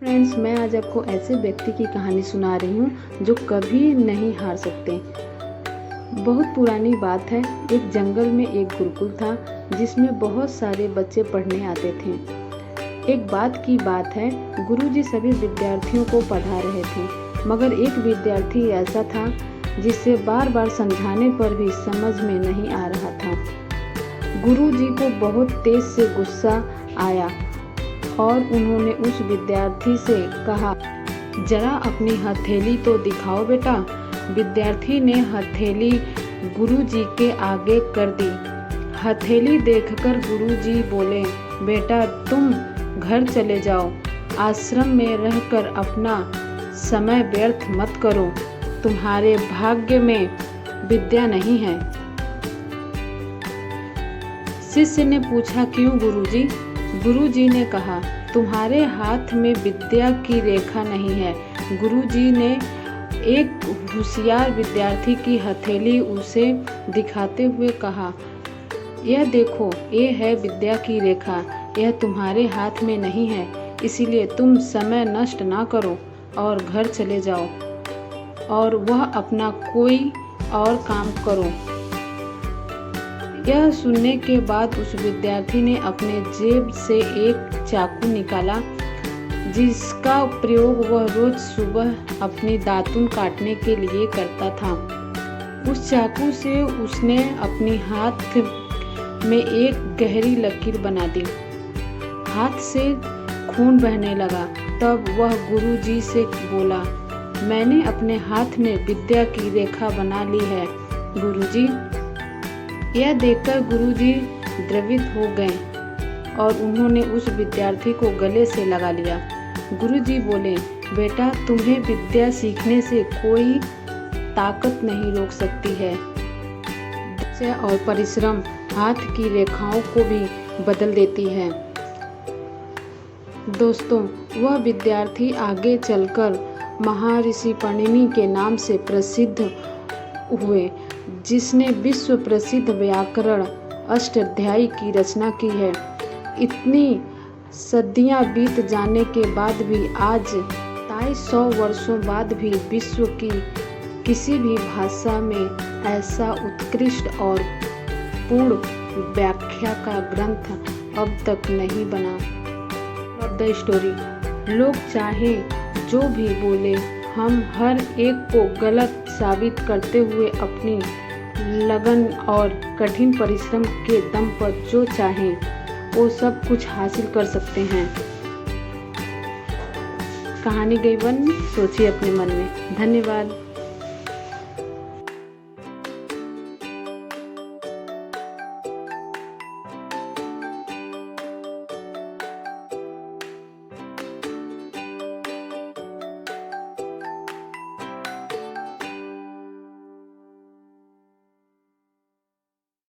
Friends, मैं आज आपको ऐसे व्यक्ति की कहानी सुना रही हूँ जो कभी नहीं हार सकते। बहुत पुरानी बात है। एक जंगल में एक गुरुकुल था जिसमें बहुत सारे बच्चे पढ़ने आते थे। एक बात की बात है, गुरुजी सभी विद्यार्थियों को पढ़ा रहे थे, मगर एक विद्यार्थी ऐसा था जिसे बार बार समझाने पर भी समझ में नहीं आ रहा था। गुरुजी को बहुत तेज से गुस्सा आया और उन्होंने उस विद्यार्थी से कहा, जरा अपनी हथेली तो दिखाओ बेटा। विद्यार्थी ने हथेली गुरुजी के आगे कर दी। हथेली देखकर गुरुजी बोले, बेटा तुम घर चले जाओ, आश्रम में रहकर अपना समय व्यर्थ मत करो, तुम्हारे भाग्य में विद्या नहीं है। शिष्य ने पूछा, क्यों गुरुजी? गुरुजी ने कहा, तुम्हारे हाथ में विद्या की रेखा नहीं है। गुरुजी ने एक होशियार विद्यार्थी की हथेली उसे दिखाते हुए कहा, यह देखो, ये है विद्या की रेखा, यह तुम्हारे हाथ में नहीं है, इसीलिए तुम समय नष्ट ना करो और घर चले जाओ और वह अपना कोई और काम करो। यह सुनने के बाद उस विद्यार्थी ने अपने जेब से एक चाकू निकाला जिसका प्रयोग वह रोज सुबह अपनी दातुन काटने के लिए करता था। उस चाकू से उसने अपने हाथ में एक गहरी लकीर बना दी। हाथ से खून बहने लगा। तब वह गुरुजी से बोला, मैंने अपने हाथ में विद्या की रेखा बना ली है गुरुजी। यह देखकर गुरुजी द्रवित हो गए और उन्होंने उस विद्यार्थी को गले से लगा लिया। गुरुजी बोले, बेटा तुम्हें विद्या सीखने से कोई ताकत नहीं रोक सकती है। और परिश्रम हाथ की रेखाओं को भी बदल देती है। दोस्तों, वह विद्यार्थी आगे चलकर महर्षि पाणिनि के नाम से प्रसिद्ध हुए, जिसने विश्व प्रसिद्ध व्याकरण अष्टाध्यायी की रचना की है। इतनी सदियां बीत जाने के बाद भी आज 250 वर्षों बाद भी विश्व की किसी भी भाषा में ऐसा उत्कृष्ट और पूर्ण व्याख्या का ग्रंथ अब तक नहीं बना। The story. लोग चाहे जो भी बोले, हम हर एक को गलत साबित करते हुए अपनी लगन और कठिन परिश्रम के दम पर जो चाहें वो सब कुछ हासिल कर सकते हैं। कहानी गई बन, सोचिए अपने मन में। धन्यवाद।